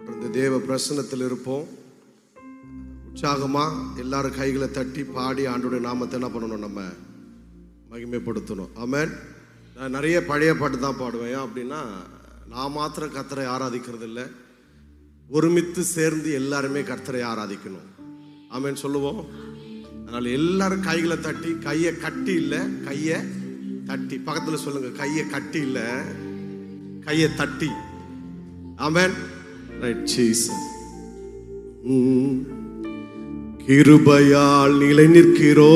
தொடர்ந்து தேவ பிரசன்னத்தில் இருப்போம். உற்சாகமா எல்லாரும் கைகளை தட்டி பாடி ஆண்டோடைய நாமத்தை என்ன பண்ணணும், நம்ம மகிமைப்படுத்தணும். ஆமென். நான் நிறைய பழைய பாட்டு தான் பாடுவேன். ஏன் அப்படின்னா, நான் மாத்திரம் கர்த்தரை ஆராதிக்கிறது இல்லை, ஒருமித்து சேர்ந்து எல்லாருமே கர்த்தரை ஆராதிக்கணும். ஆமென் சொல்லுவோம். அதனால எல்லாரும் கைகளை தட்டி, கையை கட்டி இல்லை, கையை தட்டி. பக்கத்தில் சொல்லுங்க, கையை கட்டி இல்லை, கையை தட்டி. ஆமென். Right Jesus. கிருபையால் நிலை நிற்கிறோ,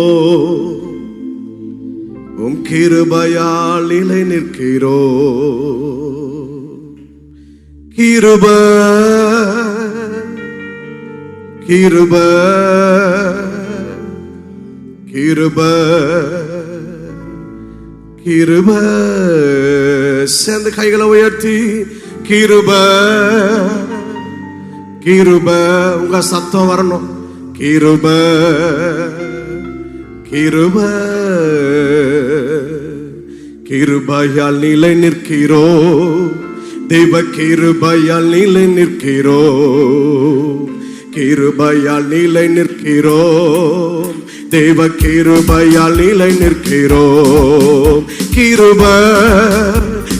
உம் கிருபையால் நிலை நிற்கிறோ. கிருப கிருப கிருப கிருப. சேர்ந்து கைகளை உயர்த்தி கிருப கிருப. உங்க சத்தம் வரணும். கிருப கிருப. கிருபையால் நிலை நிற்கிறோ, தெய்வ கிருபையால் நிலை நிற்கிறோ. கிருபையால் நிலை நிற்கிறோ, தெய்வ கிருபையால் நிலை நிற்கிறோ. கிருப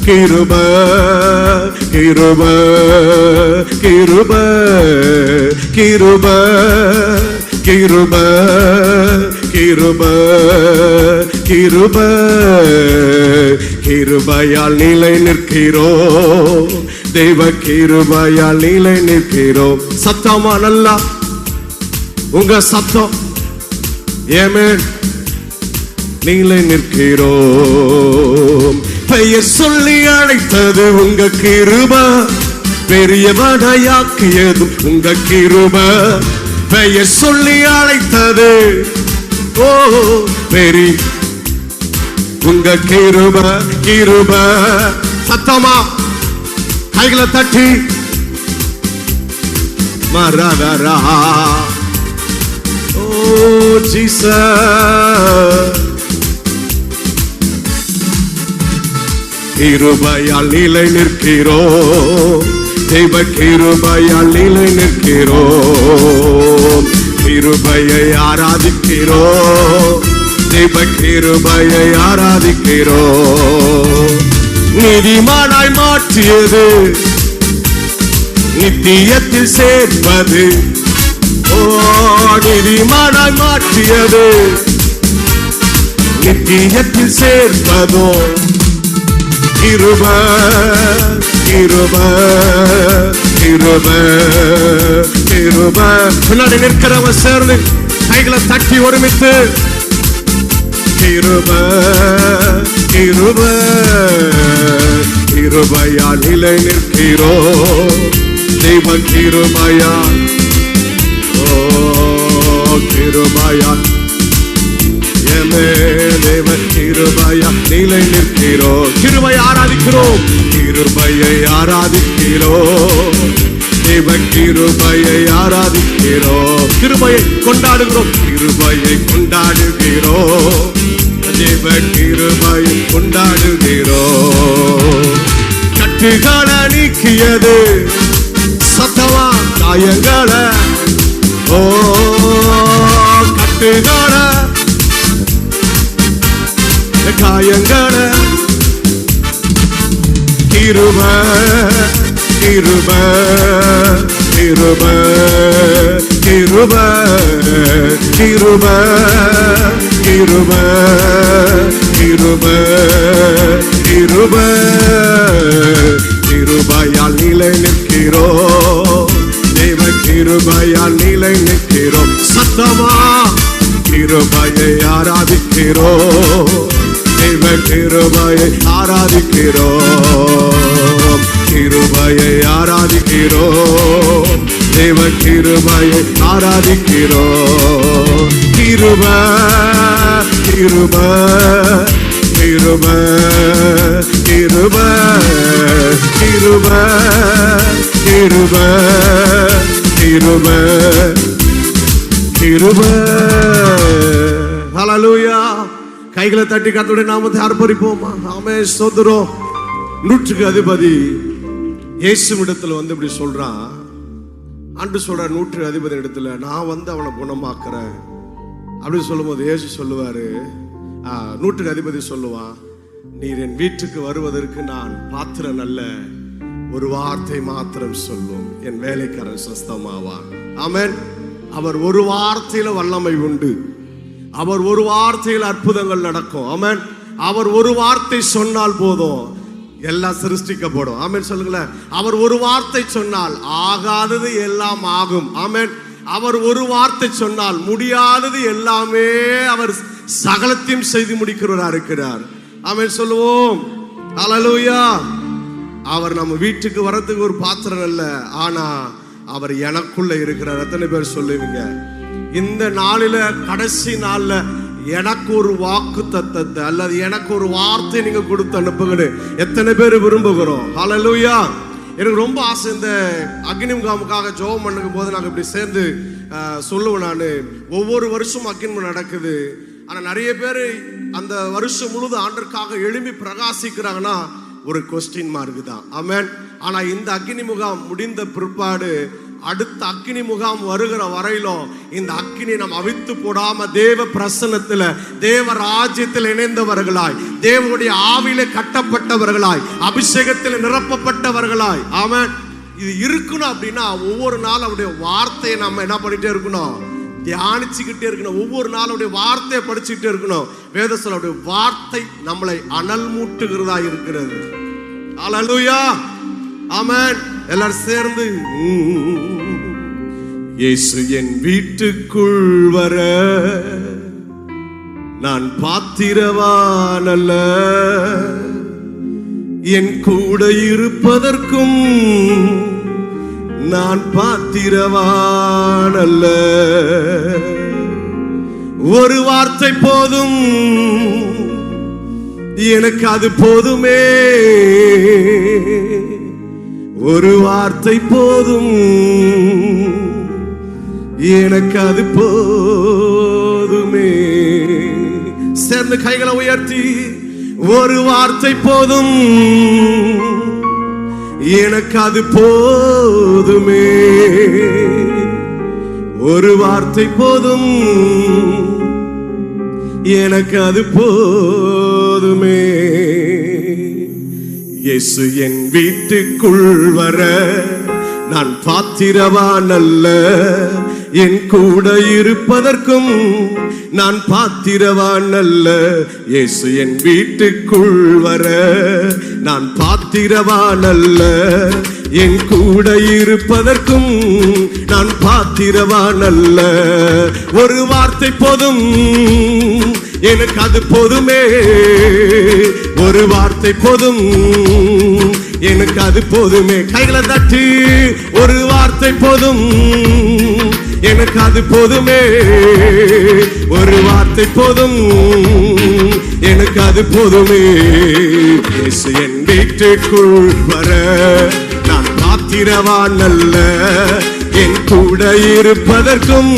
கிருப கிருப கிருப கிருப கிருப கிருப கிருப. கிருபையால் நிலை நிற்கிறோ, தெய்வ கிருபையால் நிலை நிற்கிறோ. சத்தமா நல்லா உங்க சத்தம். ஆமென். நிலை நிற்கிறோம். பெயர் சொல்லி அழைத்தது உங்க கிருப, பெரியவனையாக்கியது உங்க கிருப. பெயர் சொல்லி அழைத்தது ஓ பெரிய உங்க கிருப கிருப. சத்தமா கைகளை தட்டி மரவரா. ஓ ஜீசஸ். கிருபையால் நிலை நிற்கிறோ, தெய்வ கிருபையால் நிலை நிற்கிறோ. கிருபையை ஆராதிக்கிறோ, தெய்வ கிருபையை ஆராதிக்கிறோ. நீதிமானாய் மாற்றியது, நித்தியத்தில் சேர்ப்பது. ஓ நீதிமானாய் மாற்றியது, நித்தியத்தில் சேர்ப்பதோ. கிருப கிருப கிருப கிருப. பின்னாடி நிற்கிறவ சேர்ந்து கைகளை தட்டி ஒருமித்து கிருப கிருப. கிருபையால் நிலை நிற்கிறோ, தெய்வ கிருபையால். ஓ கிருபையால் தேவ கிருபையால் நிலை நிற்கிறோ. கிருபையை ஆராதிக்கிறோம், கிருபையை ஆராதிக்கிறோம், தேவ கிருபையை ஆராதிக்கிறோம். கிருபையை கொண்டாடுகிறோம், கிருபையை கொண்டாடுகிறோம், தேவ கிருபையை கொண்டாடுகிறோம். கட்டுகளை நீக்கியது சத்தமா காயங்களை. ஓ கட்டுகளை காயங்கள. கிருப கிருப கிருப கிருப கிருப கிருப கிருப கிருப. கிருபையால் நிலை நிற்கிறோ, தேவ கிருபையால் நிலை நிற்கிறோ. சத்தமா கிருபையை ஆராதிக்கிறோ, தேவ கிருபையை ஆராதிக்கிறோம். கிருபையை ஆராதிக்கிறோம், தேவ கிருபையை ஆராதிக்கிறோம். கிருப கிருப கிருப கிருப கிருப கிருப கிருப கிருப. ஹல்லேலூயா. கைகளை தட்டி கர்த்தருடைய நாமத்தை ஆர்ப்பரிப்போமா. ஆமென் ஸ்தோத்திரம். 100க்கு அதிபதி இயேசுவிடத்தில் வந்து இப்படி சொல்றான், ஆண்டு சொல்ற 100 அதிபதி இடத்துல, நான் வந்து அவனை குணமாக்குறேன் அப்படின்னு சொல்லும்போது இயேசு சொல்லுவாரு, 100 அதிபதி சொல்லுவான், நீர் என் வீட்டுக்கு வருவதற்கு நான் பாத்திரன் அல்ல, ஒரு வார்த்தை மாத்திரம் சொல்லும், என் வேலைக்காரன் சொஸ்தமாவான். ஆமென். அவர் ஒரு வார்த்தையில வல்லமை உண்டு. அவர் ஒரு வார்த்தையில் அற்புதங்கள் நடக்கும். ஆமென். அவர் ஒரு வார்த்தை சொன்னால் போதும், எல்லாம் சிருஷ்டிக்கப்படும். ஆமென் சொல்லுங்களேன். அவர் ஒரு வார்த்தை சொன்னால் ஆகாதது எல்லாம் ஆகும். ஆமென். அவர் ஒரு வார்த்தை சொன்னால் முடியாதது எல்லாமே அவர் சகலத்தையும் செய்து முடிக்கிறவரா இருக்கிறார். ஆமென் சொல்லுவோம். ஹல்லேலூயா. அவர் நம்ம வீட்டுக்கு வரதுக்கு ஒரு பாத்திரம் அல்ல, ஆனா அவர் எனக்குள்ள இருக்கிறார். எத்தனை பேர் சொல்லுவீங்க? இந்த நாளில, கடைசி நாள்ல எனக்கு ஒரு வாக்கு தத்தத்தை அல்லது எனக்கு ஒரு வார்த்தை நீங்க கொடுத்து அனுப்புங்க. எத்தனை பேர் விரும்புகிறோம்? ஹல்லேலூயா. எனக்கு ரொம்ப ஆசை, இந்த அக்னி முகாமுக்காக ஜெபம் பண்ணும் போது நாங்கள் இப்படி சேர்ந்து சொல்லுவேன். நான் ஒவ்வொரு வருஷமும் அக்னி நடக்குது, ஆனால் நிறைய பேர் அந்த வருஷம் முழுது ஆண்டருக்காக எழும்பி பிரகாசிக்கிறாங்கன்னா ஒரு கொஸ்டின் மார்க் தான். ஆமென். ஆனால் இந்த அக்னி முகாம் முடிந்த பிற்பாடு அடுத்த அக்னி முகாம் வருகிற வரையிலும் இந்த அக்னி நாம் அவித்து போடாம தேவ பிரசன்னத்தில், தேவ ராஜ்யத்தில் இணைந்தவர்களாய், தேவனுடைய ஆவியில கட்டப்பட்டவர்களாய், அபிஷேகத்தில் நிரப்பப்பட்டவர்களாய். ஆமென். இது இருக்கணும் அப்படின்னா ஒவ்வொரு நாள் அவருடைய வார்த்தையை நம்ம என்ன பண்ணிட்டே இருக்கணும்? தியானிச்சுக்கிட்டே இருக்கணும். ஒவ்வொரு நாளுடைய வார்த்தையை படிச்சுக்கிட்டே இருக்கணும். வேதத்தினுடைய வார்த்தை நம்மளை அனல் மூட்டுகிறதா இருக்கிறது. ஹல்லேலூயா. ஆமென். எல்லாரும் சேர்ந்து, இயேசு என் வீட்டுக்குள் வர நான் பாத்திரவான் அல்ல, என் கூட இருப்பதற்கும் நான் பாத்திரவான் அல்ல, ஒரு வார்த்தை போதும் எனக்கு அது போதுமே, ஒரு வார்த்தை போதும் எனக்கு அது போதுமே. சேர்ந்து கைகளை உயர்த்தி, ஒரு வார்த்தை போதும் எனக்கு அது போதுமே, ஒரு வார்த்தை போதும் எனக்கு அது போதுமே. இயேசு என் வீட்டுக்குள் வர நான் பாத்திரவான் அல்ல, என் கூட இருப்பதற்கும் நான் பாத்திரவான் அல்ல. இயேசு என் வீட்டுக்குள் வர நான் பாத்திரவான் அல்ல, என் கூட இருப்பதற்கும் நான் பாத்திரவான் அல்ல, ஒரு வார்த்தை போதும் எனக்கு அது போதுமே, ஒரு வார்த்தை போதும் எனக்கு அது போதுமே. கைகளை தட்டி, ஒரு வார்த்தை போதும் எனக்கு அது போதுமே, ஒரு வார்த்தை போதும் எனக்கு அது போதுமே. இயேசு என் வீட்டுக்குள் வர நான் பாத்திரவான் அல்ல, என் கூட இருப்பதற்கும்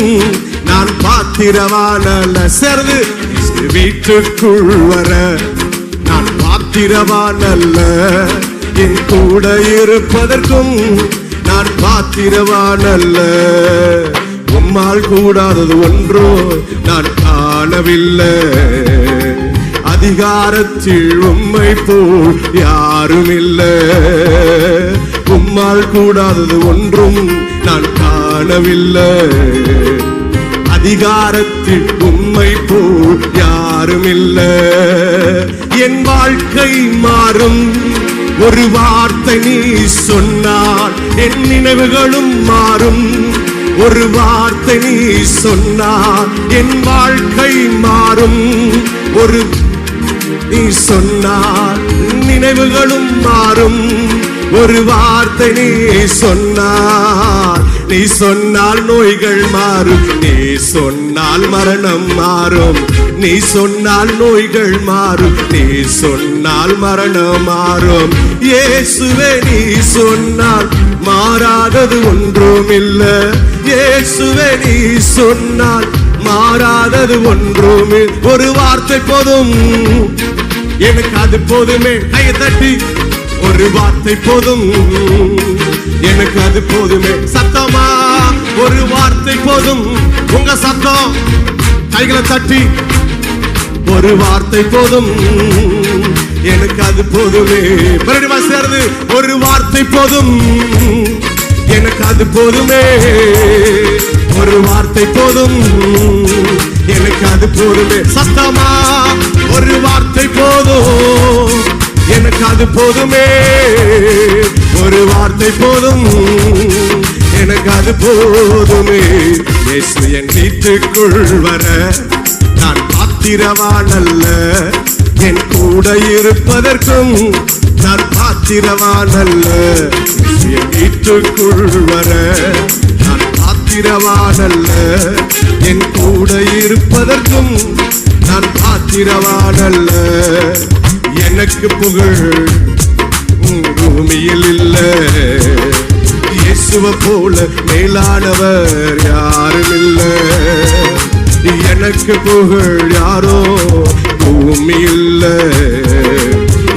நான் பாத்திரவான் அல்ல. சேர்ந்து, வீட்டுக்குள் வர நான் பாத்திரவான் அல்ல, என் கூட இருப்பதற்கும் நான் பாத்திரவான் அல்ல, உம்மால் கூடாதது ஒன்றோ நான் காணவில்லை, அதிகாரத்தில் உம்மை போல் யாரும் இல்லை, உம்மால் கூடாதது ஒன்றும் நான் காணவில்லை, அதிகாரத்தில் உம்மை போல் யாரும் இல்லை, என் வாழ்க்கை மாறும், ஒரு வார்த்தை நீ சொன்னால் என் நினைவுகளும் மாறும், ஒரு வார்த்தை நீ சொன்னால் என் வாழ்க்கை மாறும், ஒரு நீ சொன்னால் நினைவுகளும் மாறும், ஒரு வார்த்தை நீ சொன்னால், நீ சொன்னால் நோய்கள் மாறும், நீ சொன்னால் மரணம் மாறும், நீ சொன்னால் நோய்கள் மாறும், நீ சொன்னால் மரணம் மாறும். இயேசுவே நீ சொன்னால் மாறாதது ஒன்றும் இல்லை, இயேசுவே நீ சொன்னால் மாறாதது ஒன்றும் இல்லை, ஒரு வார்த்தை போதும் எனக்கு அது போதுமே. கையை தட்டி, ஒரு வார்த்தை போதும் எனக்கு அது போதுமே. சத்தமா போதும். உங்க சத்தம் கைகளை தட்டி ஒரு வார்த்தை போதும், எனக்கு அது போதுமே. மறுபடியும் சேர்ந்து ஒரு வார்த்தை போதும், எனக்கு அது போதுமே. ஒரு வார்த்தை போதும், எனக்கு அது போதுமே. சத்தமா ஒரு வார்த்தை போதும், எனக்கு அது போதுமே. ஒரு வார்த்தை போதும், எனக்கு அது போதுமே. இயேசு என் வீட்டுக்குள் வர நான் பாத்திரவான் அல்ல, என் கூட இருப்பதற்கும் நான் பாத்திரவான் அல்ல. என் வீட்டுக்குள் வர நான் பாத்திரவான் அல்ல, என் கூட இருப்பதற்கும் நான் பாத்திரவான் அல்ல. எனக்கு புகழ் பூமியில் இல்ல, இயேசுவை போல மேலானவர் யாரும் இல்ல. எனக்கு புகழ் யாரோ பூமி இல்ல,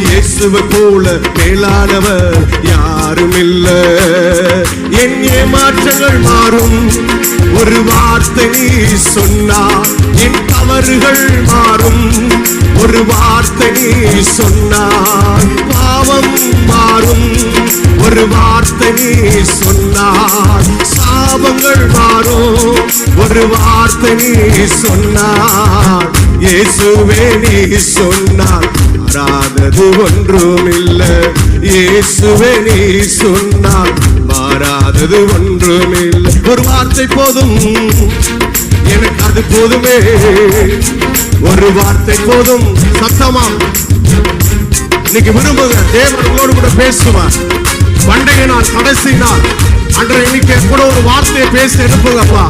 இயேசுவை போல மேலானவர் யாரும் இல்ல. என் ஏமாற்றங்கள் மாறும் ஒரு வார்த்தை நீ சொன்னார், என் தவறுகள் மாறும் ஒரு வார்த்தை நீ சொன்னார். பாவம் மாறும் ஒரு வார்த்தை நீ சொன்னார். சாபங்கள் மாறும் ஒரு வார்த்தை நீ சொன்னார். இயேசுவே நீ சொன்னார், மாறாதது ஒன்றும் இல்ல. இயேசுவே நீ சொன்னார், மாறாதது ஒன்றும் இல்லை. ஒரு வார்த்தை போதும், எனக்கு அது போதுமே. ஒரு வார்த்தை போதும். சத்தமா இன்னைக்கு விரும்புங்க, தேவன் உங்களோடு கூட பேசுவார். பண்டிகை நாள், கடைசி நாள் அன்றைய இன்னைக்கு கூட ஒரு வார்த்தையை பேச எழுப்புங்கப்பா.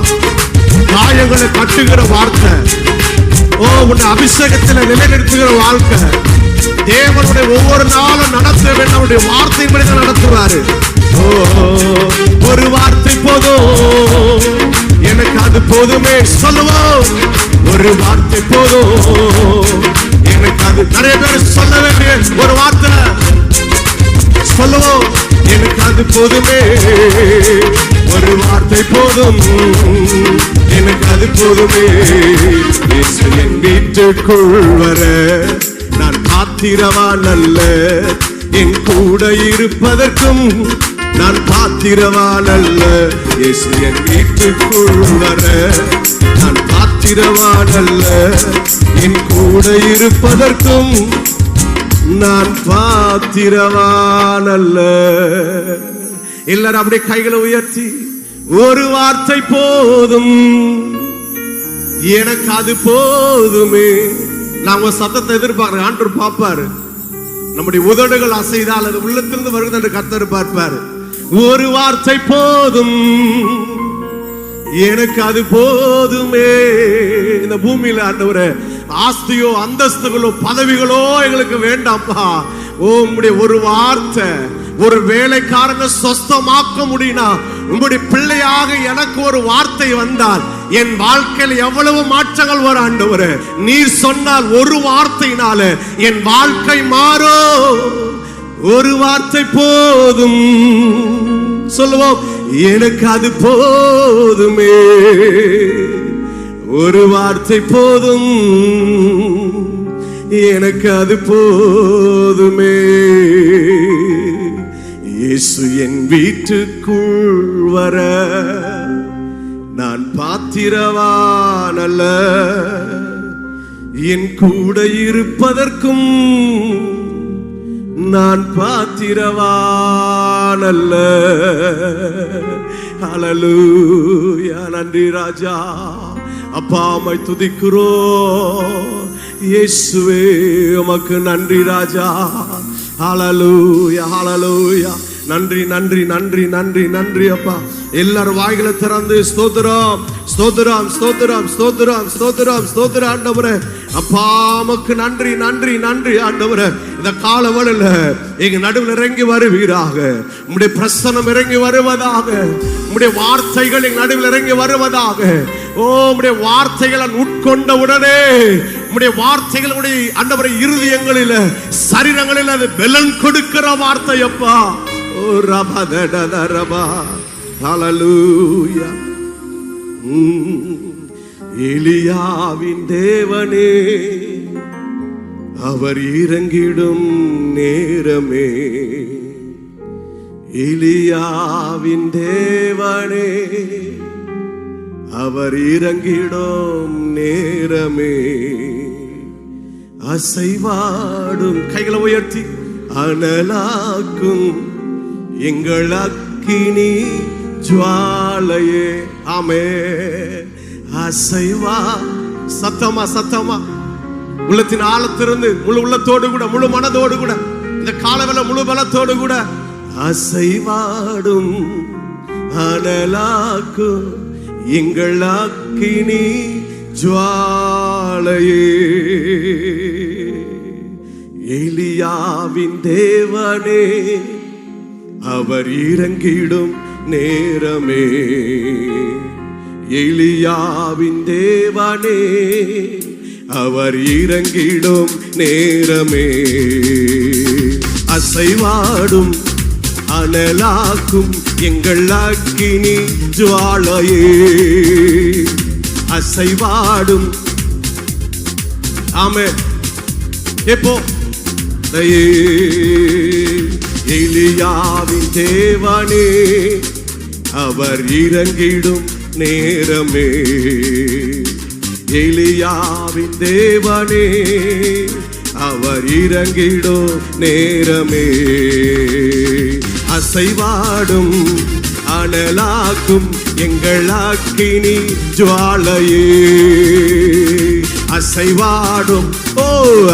காயங்களை கட்டுகிற வார்த்தை, உன்னை அபிஷேகத்தில் நிலைநிறுத்துகிற வாழ்க்கை. தேவனுடைய ஒவ்வொரு நாளும் நடத்த வேண்டும், அவருடைய வார்த்தையின்படி தான் நடத்துவாரு. ஒரு வார்த்தை போதும், எனக்கு அது போதுமே. சொல்லுவோம், ஒரு வார்த்தை போதும், எனக்கு அது. நிறைய பேர் சொல்ல வேண்டிய ஒரு வார்த்தை சொல்லுவோம், எனக்கு அது போதுமே. ஒரு வார்த்தை போதும், எனக்கு அது போதுமே. இயேசு என் வீட்டுக்குள் வர நான் பாத்திரவான் அல்ல, என் கூட இருப்பதற்கும் நான் பாத்திரவான் அல்ல. இயேசு என் வீட்டுக்குள் வர நான் பாத்திரவான் அல்ல, என் கூட இருப்பதற்கும் நான் பாத்திரவான் அல்ல. எல்லாரும் அப்படியே கைகளை உயர்த்தி ஒரு வார்த்தை போதும், எனக்கு அது போதுமே. நான் உங்க சத்தத்தை எதிர்பார்க்கிறேன். ஆண்டவர் பார்ப்பாரு, நம்முடைய உதடுகள் அசைதால் அது உள்ளத்திலிருந்து வருகிறது என்று கர்த்தர் பார்ப்பாரு. ஒரு வார்த்தை போதும், எனக்கு அது போதுமே. இந்த பூமியில ஆண்டவரே ஆஸ்தியோ அந்தஸ்துகளோ பதவிகளோ எங்களுக்கு வேண்டாம்ப்பா. உம்முடைய ஒரு வார்த்தை ஒரு வேலைக்காரனை சொஸ்தமாக்க முடியும்னா, உங்களுடைய பிள்ளையாக எனக்கு ஒரு வார்த்தை வந்தால் என் வாழ்க்கையில் எவ்வளவு மாற்றங்கள் வரும் ஆண்டவரே. நீர் சொன்னால் ஒரு வார்த்தையினால என் வாழ்க்கை மாறும். ஒரு வார்த்தை போதும், சொல்லுவோம், எனக்கு அது போதுமே. ஒரு வார்த்தை போதும், எனக்கு அது போதுமே. இயேசு என் வீட்டுக்குள் வர நான் பாத்திரவான் அல்ல, என் கூட இருப்பதற்கும் நான் பாத்திரவான் அல்ல. ஹல்லேலூயா. நன்றி ராஜா. அப்பா உம்மை துதிக்கிறோம் இயேசுவே, உமக்கு நன்றி ராஜா. ஹல்லேலூயா, ஹல்லேலூயா. நன்றி நன்றி நன்றி நன்றி நன்றி அப்பா. எல்லாரும் வாய்களை திறந்து ஸ்தோத்திரம் ஸ்தோத்திரம் ஸ்தோத்திரம் ஸ்தோத்திரம் ஸ்தோத்திரம் ஸ்தோத்திரம் ஆண்டவரே. அப்பா உமக்கு நன்றி நன்றி நன்றி ஆண்டவரே. இந்த கால வேளையில எங்க நடுவில் இறங்கி வருவீராக. உம்முடைய பிரசன்னம் இறங்கி வருவதாக. உம்முடைய வார்த்தைகள் எங்க நடுவில் இறங்கி வருவதாக. உம்முடைய வார்த்தைகளை உட்கொண்ட உடனே உம்முடைய வார்த்தைகள் உடைய ஆண்டவரே இருதயங்களில் சரீரங்களில் அது பலன் கொடுக்கிற வார்த்தை அப்பா. ஓ ரபா தடா ரபா. ஹல்லேலூயா. எலியாவின் தேவனே, அவர் இறங்கிடும் நேரமே. எலியாவின் தேவனே, அவர் இறங்கிடும் நேரமே. அசைவாடும் கைகளை உயர்த்தி அனலாக்கும் எங்கள் அக்கினி ஜுவாலையே. ஆமே. அசைவா சத்தமா சத்தமா உள்ளத்தின் ஆழத்திலிருந்து முழு உள்ளத்தோடு கூட முழு மனதோடு கூட இந்த காலவேளை முழு பலத்தோடு கூட அசைவாடும் அனலாக்கும் எங்கள் அக்கினி ஜுவாலையே. எலியாவின் தேவனே, அவர் இறங்கிடும் நேரமே. எலியாவின் தேவனே, அவர் இறங்கிடும் நேரமே. அசைவாடும் அனலாக்கும் எங்கள் அக்கினி ஜுவாலையே. அசைவாடும் ஆமென். எப்போ எலியாவின் தேவனே, அவர் இறங்கிடும் நேரமே. எலியாவின் தேவனே, அவர் இறங்கிடும் நேரமே. அசைவாடும் அனலாக்கும் எங்கள் அக்கினி ஜுவாலையே. அசைவாடும்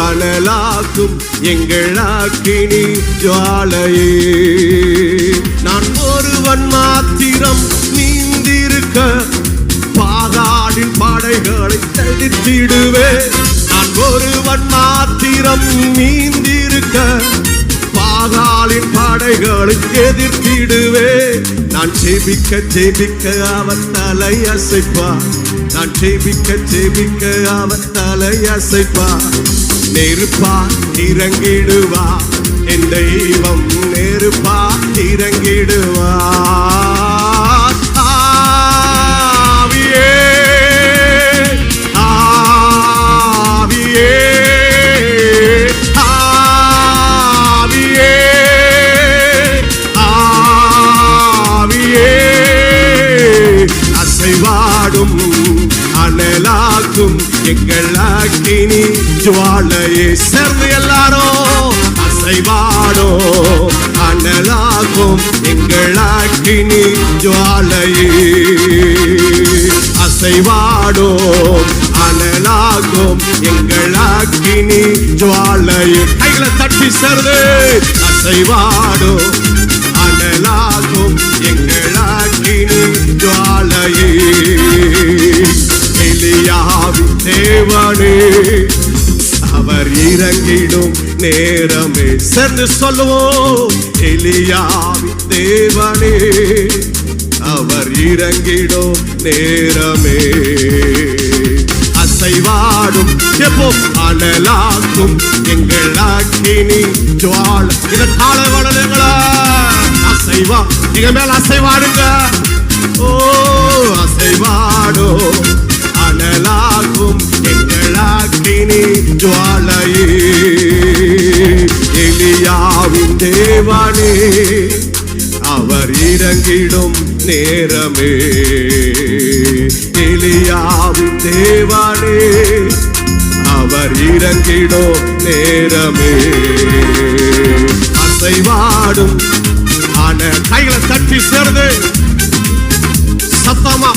அனலாக்கும் எங்கள் அக்கினி ஜுவாலையே. நான் ஒருவன் மாத்திரம் நீந்திருக்க பாதாளின் படைகளை தடுத்திடுவேன். நான் ஒருவன் மாத்திரம் நீந்திருக்க பாதாளின் படைகளை எதிர்த்திடுவேன். நான் ஜெபிக்க ஜெபிக்க அவர் தலை அசைப்பார். நான் ஜெபிக்க ஜெபிக்க அவர் தலை அசைப்பார். நெருப்பா இறங்கிடுவா என் தெய்வம், நெருப்பா இறங்கிடுவா. ஆவியே ஆவியே ஆவியே ஆவியே. அசைவாடும் அனலாக்கும் எங்கள் அக்கினி ஜுவாலையே. சேர்ந்து எல்லாரும் அசைவாடோ அனலாக்கும் எங்கள் அக்கினி ஜுவாலையே. அசைவாடோ அனலாக்கும் எங்கள் அக்கினி ஜுவாலையே. கைகளை தட்டி சேர்ந்து அசைவாடோ அனலாக்கும் எங்கள் அக்கினி ஜுவாலையே. எலியாவின் தேவனே, அவர் இறங்கிடும் நேரமே. சேர்ந்து சொல்லுவோம். எலியாவின் தேவனே, அவர் இறங்கிடும் நேரமே. அசைவாடும் எப்போ அனலாக்கும் எங்கள் அக்கினி ஜுவாலை. இந்த காலவளங்களா அசைவா எங்க மேல அசைவாடுங்க. ஓ அசைவாடோ அனலாக்கும் எங்கள் அக்கினி ஜுவாலையே. எலியாவின் தேவனே, அவர் இறங்கிடும் நேரமே. எலியாவின் தேவனே, அவர் இறங்கிடும் நேரமே. அசைவாடும் கைகளை தட்டி சேர்ந்து சத்தமா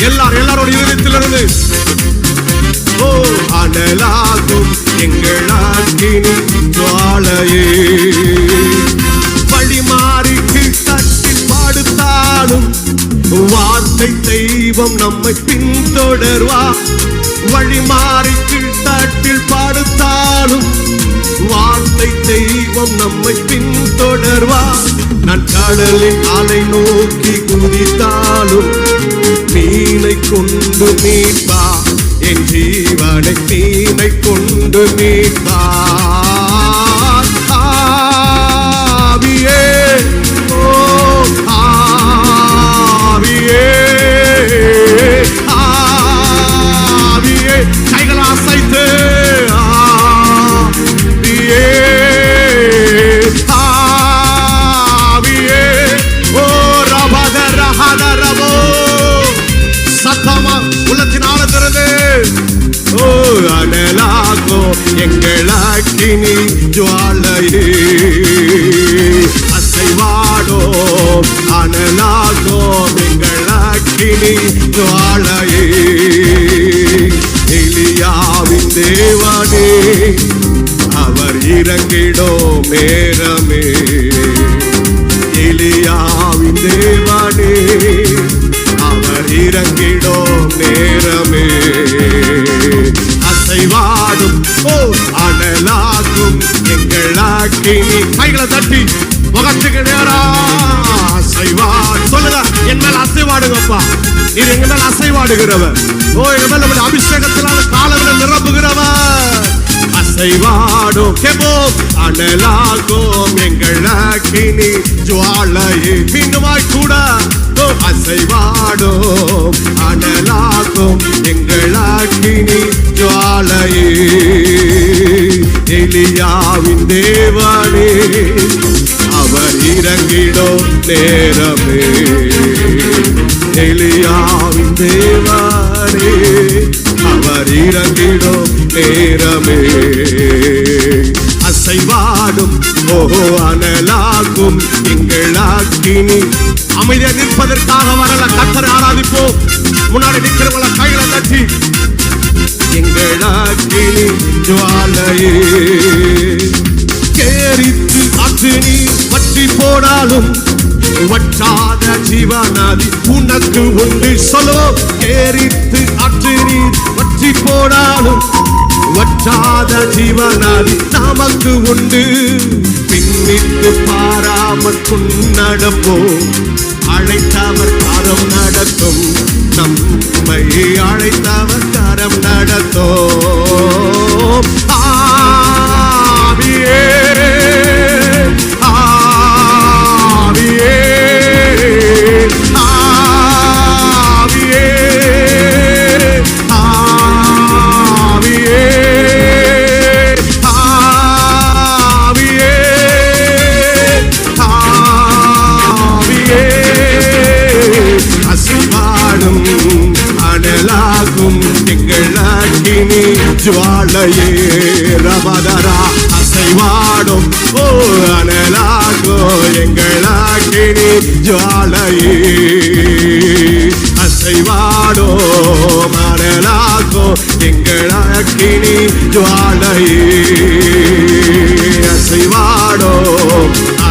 எல்லாரோட இதயத்திலிருந்து ஓ அனலாகும் எங்கள் அக்கினி ஜுவாலையே. வழி மாறி கீழ்த்தட்டில் பாடுத்தாலும் வார்த்தை தெய்வம் நம்மை பின்தொடர்வா. வழி மாறி கீழ்த்தட்டில் பாடுத்தாலும் வார்த்தை தெய்வம் நம்மை பின்தொடர்வா. நான் கடலின் அலை நோக்கி குதித்தாலும் மீனை கொண்டு மீட்பா. என் ஜீவனை மீனை கொண்டு மீட்பா. ஆவியே ஓ ஆவியே அக்கினி ஜுவாலையே, எலியாவின் தேவனே அவர் இறங்கிடும் நேரமே, எலியாவின் தேவனே அவர் இறங்கிடும் நேரமே, அசைவாடும் அனலாகும் எங்கள் அக்கினி. கைகளை தட்டி முகத்துக்கு நேரா அசைவாடு சொல்லுங்க. என் மேல அசைவாடுங்கப்பா, நீர் எங்க மேல அசைவாடுகிறவர். எங்க மேல நம்முடைய அபிஷேகத்தினால காலங்களை நிரப்புகிறவர். அசைவாடும் கெபோ அனலாகும் எங்கள் அக்கினி ஜுவாலையே. மீண்டுமாய் கூட அசைவாடும் அனலாகும் எங்கள் அக்கினி ஜுவாலையே, எலியாவின் தேவனே அவர் இறங்கிடும் நேரமே, எலியாவின் தேவனே அவர் இறங்கிடும் நேரமே, அசைவாடும் அனலாகும் எங்கள் அக்கினி. அமைதியா நிற்பதற்காக வரல, கர்த்தரை ஆராதிப்போம். முன்னாடி நிற்கிறவங்கள கையில தட்டி எங்கள் அக்கினி ஜுவாலையே, கேரித்து அக்கினி பற்றி போனாலும் வற்றாத ஜீவநதி உனக்கு உண்டு. சொல்லுவோம், கேரித்து அக்கினி பற்றி போனாலும் வற்றாத ஜீவநதி நமக்கு உண்டு. பின்னிட்டு பாராமல் நடப்போம், அழைத்தவர் கரம் நடத்தும், நம்மை அழைத்தவர் கரம் நடத்தும். ஆவியே ஆவியே ஆவியே ஆவியே ஆவியே ஆவியே, அசைவாடும் அனலாகும் எங்கள் அக்கினி ஜுவாலையே, ரபதரா அசைவாடும் அனலாகோ எங்கள் அக்கினி ஜுவாலையே, அசைவாடோ அனலாகோ எங்கள் அக்கினி ஜுவாலையே, அசைவாடோ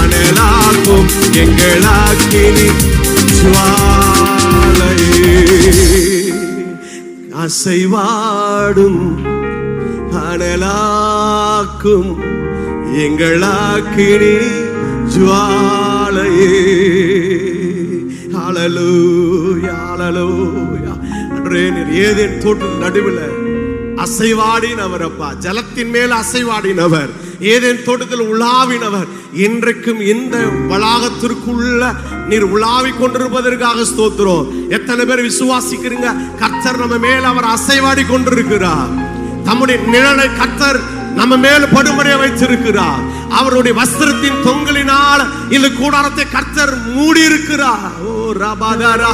அனலாகும் எங்கள் அக்கினி ஜுவாலையே, அசைவாடும் அனலாக்கும் எங்கள் அக்கினி ஜுவாலையே. ஹல்லேலூயா ஹல்லேலூயா. அன்றே நீர் ஏதேன் தோட்டத்தின் நடுவில் அசைவாடினவர் அப்பா, ஜலத்தின் மேல் அசைவாடினவர், ஏதேன் தோட்டத்தில் உலாவினவர். இன்றைக்கும் இந்த வளாகத்திற்குள்ள நீர் உலாவி கொண்டிருப்பதற்காக ஸ்தோத்திரம். எத்தனை பேர் விசுவாசிக்கிறீங்க? கர்த்தர் நம்ம மேல் அவர் அசைவாடி கொண்டிருக்கிறார். தம்முடைய நிழலை கர்த்தர் நம்ம மேல் படும்படியா வைத்திருக்கிறார். அவருடைய வஸ்திரத்தின் தொங்கலினால் இந்த கூடாரத்தை கர்த்தர் மூடி இருக்கிறார். ஓ ரபதரா,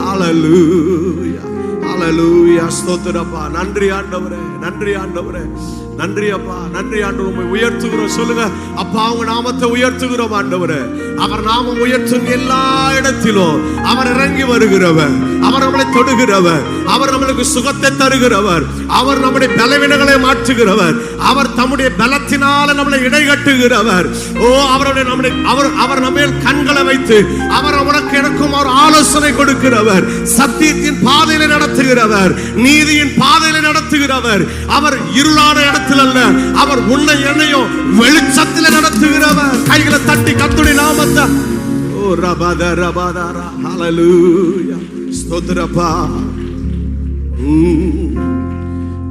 ஹல்லேலூயா ஹல்லேலூயா. ஸ்தோத்திரப்பா. நன்றி ஆண்டவரே, நன்றி ஆண்டவரே, நன்றி அப்பா, நன்றி ஆண்டவர். உம்மை உயர்த்துகிறோம். சொல்லுங்க அப்பா, உங்க நாமத்தை உயர்த்துகிறோம் ஆண்டவரே. அவர் நாமம் உயர்த்தும் எல்லா இடத்திலும் அவர் இறங்கி வருகிறவர், அவர் நம்மளை தொடுகிறவர், அவர் நம்மளுக்கு சுகத்தை தருகிறவர், அவர் நம்முடைய பலவீனங்களை மாற்றுகிறவர், அவர் தம்முடைய பலத்தினால நம்மளை இடைகட்டுகிறவர். ஓ அவருடைய அவர் நம்ம கண்களை வைத்து அவர் உனக்கு எனக்கும் அவர் ஆலோசனை கொடுக்கிறவர், சத்தியத்தின் பாதையில நடத்துகிறவர், நீதியின் பாதையில நடத்துகிறவர். அவர் இருளான இடத்தில் அல்ல, அவர் உன்னை என்னையும் வெளிச்சத்தில் நடத்துகிறவர். கைகளை தட்டி கர்த்தருடைய நாமத்தை ஓ ரபத ரபதரா, ஹல்லேலூயா. ஸ்தோத்திரப்பா.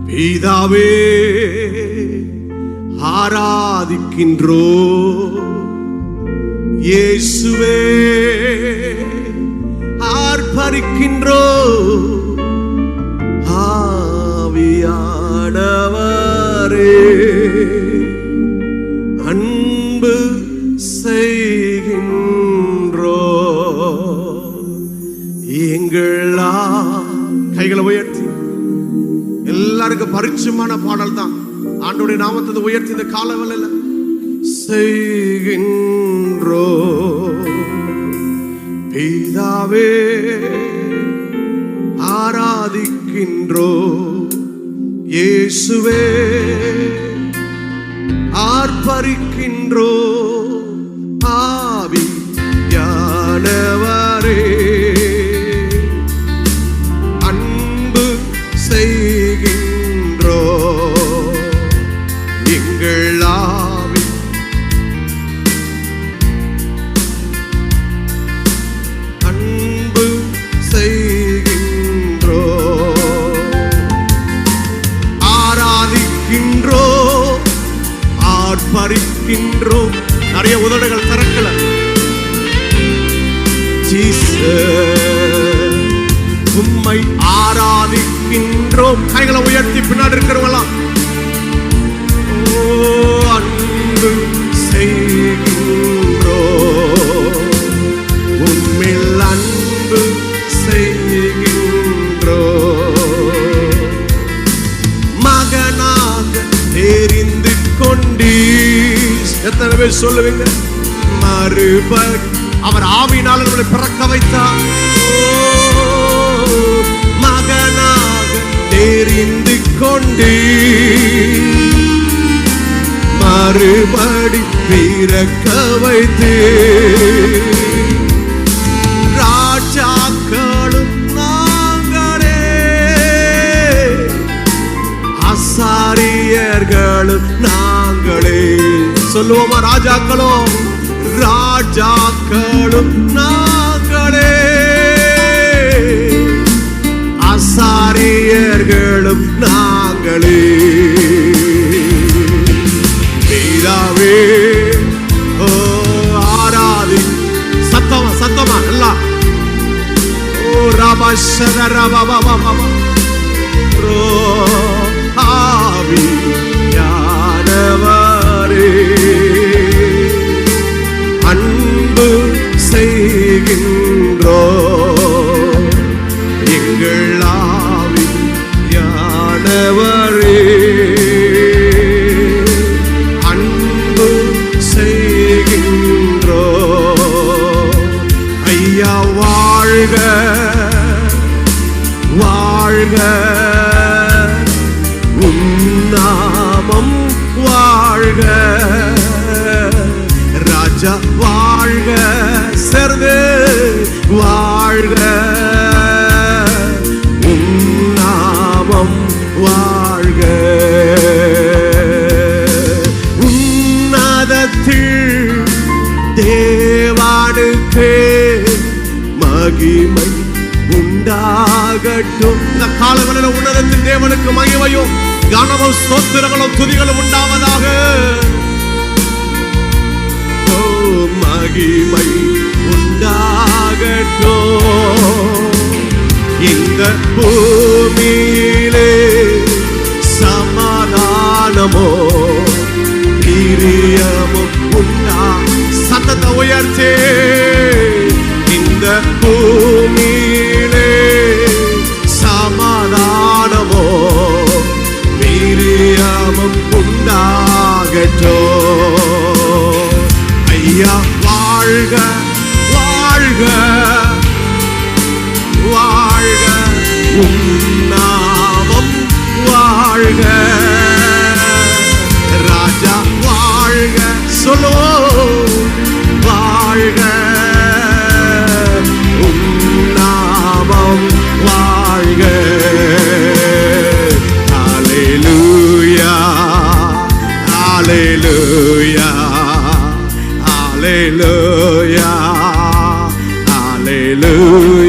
பிதாவே ஆராதிக்கின்றோ, இயேசுவே ஆர்ப்பரிக்கின்றோ, ஆவியானவரே அன்பு செய்கின்றோ எங்களா. கைகளை உயர்த்தி எல்லாருக்கும் பரிச்சயமான பாடல் தான். ஆண்டவருடைய நாமத்தை உயர்த்தி இந்த காலவெளியில செய்கின்றோ. பிதாவே ஆராதிக்கின்றோ இயேசுவே, ஆர்ப்பரிக்கின்றோ ஆவியானவரே, அன்பு செய்கின்றோ எங்கள் ஆவி, அன்பு செய்கின்றோ, ஆராதிக்கின்றோ, ஆர்ப்பரிக்கின்றோ. நிறைய உதடுகள் திறக்கல. உம்மை ஆராதிக்கின்றோம். கைகளை உயர்த்தி பின்னாடி இருக்கிறவங்களா, ஓ அன்பு செய்கின்றோ, உம்மில் அன்பு செய்கின்றோ, மகனாக தெரிந்து கொண்டீர். எத்தனை பேர் சொல்லுவீங்க? மறுபடி அவர் ஆவியினால் நம்மளை பிறக்க வைத்தார். மகனாக தெரிந்து கொண்டீர், மறுபடி பிறக்க வைத்தீர். ராஜாக்களும் நாங்களே, ஆசாரியர்களும் நாங்களே. சொல்லுவோமா? ராஜாக்களும் ராஜாக்களும் நாங்களே, ஆசாரியர்களும் நாங்களே. பிதாவே, ஓ ஆராதி. சத்தமா சத்தமா நல்லா. ஓ ரபஷத ரபபபப ரோ ஆவியானவரே, அன்பு செய்கின்றோ எங்கள் ஆவியானவரே, அன்பு செய்கின்றோ. ஐயா வாழ்க வாழ்க, உன்னாமம் வாழ்க. ராஜா வாழ்க, சேர்ந்து வாழ்க, உன்னாமம் வாழ்க. உன்னதத்தில் தேவானுக்கே மகிமை உண்டாகட்டும். இந்த காலங்களில் உன்னதத்தில் தேவனுக்கு மகிமையும் கனமும் ஸ்தோத்திரங்களும் துதிகளும் உண்டாவதாக. மகிமை உண்டாகட்டும். இந்த பூமியிலே சமாதானமோ பிரியமும் உண்டா. சத்தத்தை உயர்த்தே. இந்த பூமியிலே சமாதானமோ பிரியமும் உண்டாகட்டும். ஐயா வாழ்க வாழ்க வாழ்க, உன்னாமம் வாழ்க. ராஜா வாழ்க, சொல்லோ வாழ்க, உன்னாமம் வாழ்க. ஹல்லேலூயா ஹல்லேலூயா Hallelujah, hallelujah, hallelujah,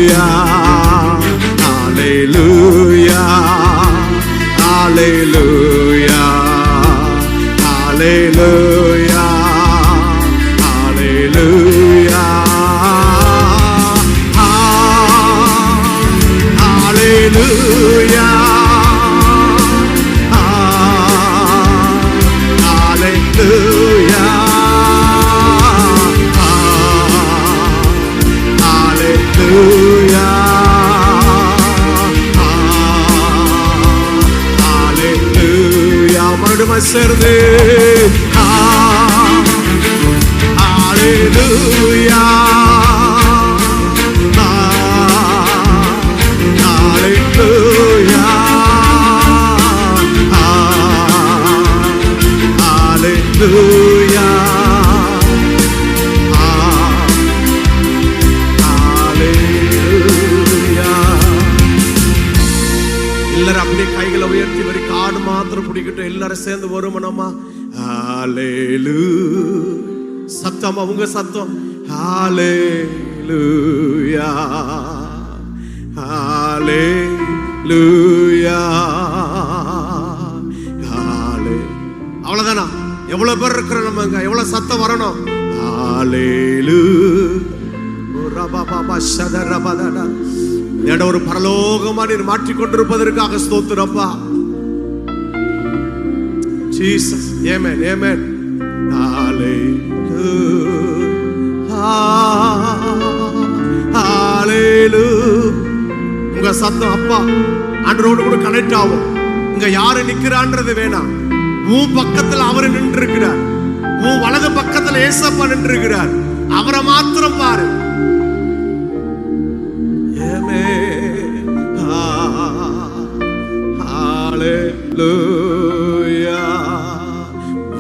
hallelujah, hallelujah, hallelujah, hallelujah, hallelujah. சேர்ந்து ஹalleluya ஹalleluya எல்லாரும் அப்படியே கைகளை உயர்த்தி வரி காடு மாத்திரம் பிடிக்கட்டும். எல்லாரும் சேர்ந்து வருமானமா ஹalleluya. சத்தமா உங்க சத்தம் ஹalleluya ஹalleluya அவ்வளவுதானா? எவ்வளவு பேர் இருக்கிற நம்ம எவ்வளவு சத்தம் வரணும்? ஒரு பரலோகமா நீர் மாற்றிக் கொண்டிருப்பதற்காக ஸ்தோத்திரப்பா. ஜீசஸ் ஆமென் ஆமென் ஹalleluya. உங்க சத்தம் அப்பா ஆண்டவரோடு கூட கனெக்ட் ஆகும். இங்க யாரு நிக்கிறான்றது வேணாம். உன் பக்கத்துல அவரு நின்று இருக்கிறார், உன் வலது பக்கத்துல ஏசப்பா நின்று இருக்கிறார். அவரை மாத்திரம் பாரு.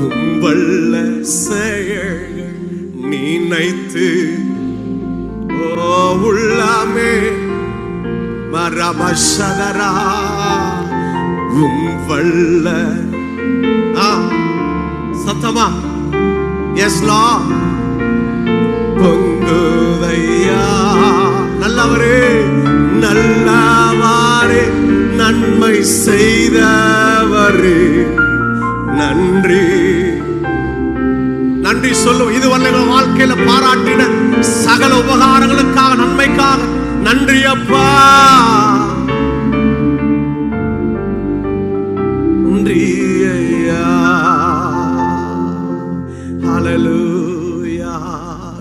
உம்பள்ள செயல்கள் நினைத்து உள்ளமே மரமஷதரா உம்பள்ள சத்தமா எஸ் லா பொங்குதையா. நல்லவரே நல்லவாரே நன்மை செய்தவரே நன்றி நன்றி சொல்லுவோம். இதுவரை எங்கள் வாழ்க்கையில பாராட்டின சகல உபகாரங்களுக்காக நன்மைக்காக நன்றி அப்பா. நன்றி ஐயா. ஹalleluya.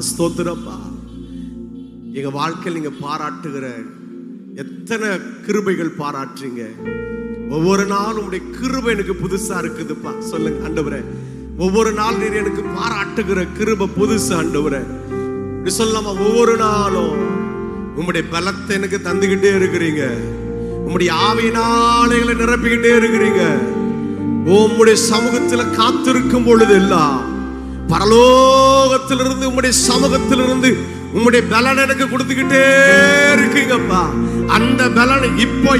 ஸ்தோத்திரப்பா. எங்க வாழ்க்கையில் நீங்க பாராட்டுகிற எத்தனை கிருபைகள் பாராட்டுறீங்க. ஒவ்வொரு நாளும் உடைய கிருபை எனக்கு புதுசா இருக்குதுப்பா. சொல்லுங்க ஆண்டவரே, ஒவ்வொரு நாள் நீர் எனக்கு பாராட்டுகிற கிருபை புதுசு ஆண்டவரே. இப்படி சொல்லாம ஒவ்வொரு நாளும் உம்முடைய பலத்தை எனக்கு தந்துகிட்டே இருக்கிறீங்க. உம்முடைய ஆவியினாலைகளை நிரப்பிக்கிட்டே இருக்கிறீங்க. உம்முடைய சமூகத்துல காத்திருக்கும் பொழுது எல்லாம் பரலோகத்திலிருந்து உம்முடைய சமூகத்திலிருந்து உம்முடைய பலன் எனக்கு கொடுத்துக்கிட்டே இருக்கீங்கப்பா. அந்த பலன் இப்போ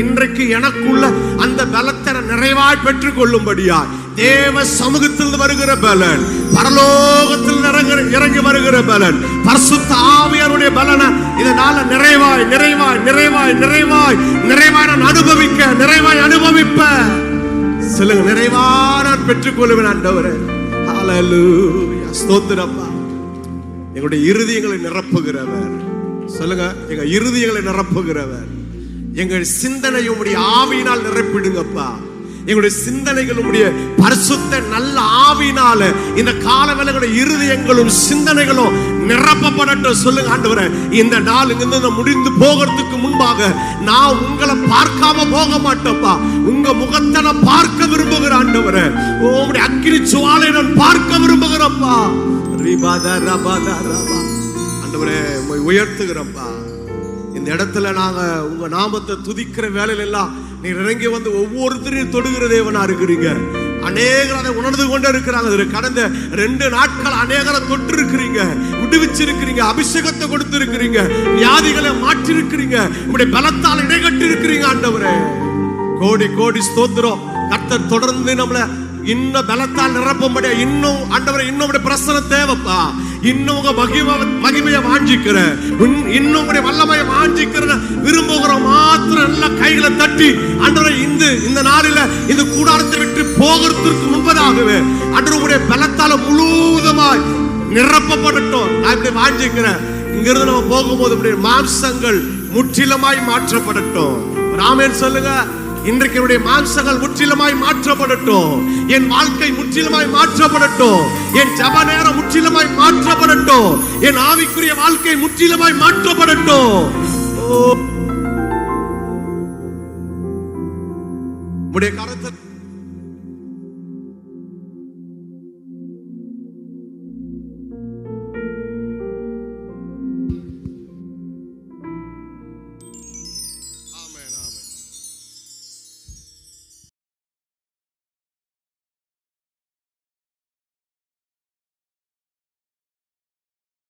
இன்றைக்கு எனக்குள்ள அந்த பலத்தை நிறைவாய் பெற்றுக் கொள்ளும்படியா தேவ சமூகத்தில் வருகிற பலன், பரலோகத்தில் இறங்கி வருகிற பலன், பரிசுத்த ஆவியாருடைய பலனை இதனால நிறைவாய் நிறைவாய் நிறைவாய் நிறைவாய் நிறைவாய் நான் அனுபவிக்க நிறைவாய் அனுபவிப்ப சொல்லுங்க. நிறைவா நான் பெற்றுக் கொள்வேன் ஆண்டவரே. ஹalleluya. ஸ்தோத்திரப்பா. எங்களுடைய இருதயங்களை நிரப்புகிறவர் சொல்லுங்க. எங்க இருதயங்களை நிரப்புகிறவர். எங்கள் சிந்தனையை உம்முடைய ஆவியினால் நிரப்பிடுங்கப்பா. எங்களுடைய சிந்தனைகள் உம்முடைய பரிசுத்த நல்ல ஆவியினால இந்த காலவேளைகளுடைய இருதயங்களும் சிந்தனைகளும் நிரப்பப்படட்டும். சொல்லுங்க ஆண்டவரே, இந்த நாள் இங்கிருந்து முடிந்து போகிறதுக்கு முன்பாக நான் உங்களை பார்க்காம போக மாட்டேன்ப்பா. உங்க முகத்தை நான் பார்க்க விரும்புகிறேன் ஆண்டவரே. உம்முடைய அக்கினி சுவாலை நான் பார்க்க விரும்புகிறேன்ப்பா. ஆண்டவரே உயர்த்துகிறப்பா. இந்த இடத்துல நாங்க உங்க நாமத்தை துதிக்கிற வேலையில எல்லாம் நீர் இறங்கி வந்து ஒவ்வொருத்தரையும் தொடுகிற தேவனா இருக்கிறீங்க. அநேகர் அதை உணர்ந்து கொண்டு இருக்கிறாங்க. கடந்த 2 நாட்கள் அநேகரை தொட்டு இருக்கிறீங்க, விடுவிச்சிருக்கிறீங்க, அபிஷேகத்தை கொடுத்து இருக்கிறீங்க, வியாதிகளை மாற்றி இருக்கிறீங்க, உங்களுடைய பலத்தால் இடைகட்டி இருக்கிறீங்க ஆண்டவரே. கோடி கோடி ஸ்தோத்திரம். கர்த்தர் தொடர்ந்து நம்மள இன்னும் பலத்தால் நிரப்பும்படியா இன்னும் ஆண்டவரே இன்னும் பிரசன்னம் தேவைப்பா. இன்னும் உங்க மகிமையை வாஞ்சிக்கிற, இன்னும் உங்களுடைய வல்லமையை வாஞ்சிக்கிற விரும்புகிற மாத்திரம் நல்ல கைகளை தட்டி ஆண்டவரே இந்த நாளில இந்த கூடாரத்தை விட்டு போகிறதுக்கு முன்பதாகவே ஆண்டவரே உங்களுடைய பலத்தால முழுவதுமாய் நிரப்பப்படட்டும். நான் இப்படி வாஞ்சிக்கிறேன். இங்கிருந்து நம்ம போகும்போது இப்படி மாம்சங்கள் முற்றிலுமாய் மாற்றப்படட்டும். ஆமென் சொல்லுங்க. இன்றைக்கு என்னுடைய மாம்சங்கள் முற்றிலுமாய் மாற்றப்படட்டும். என் வாழ்க்கை முற்றிலுமாய் மாற்றப்படட்டும். என் ஜெப நேரம் முற்றிலுமாய் மாற்றப்படட்டும். என் ஆவிக்குரிய வாழ்க்கை முற்றிலுமாய் மாற்றப்படட்டும். உம்முடைய கரத்தை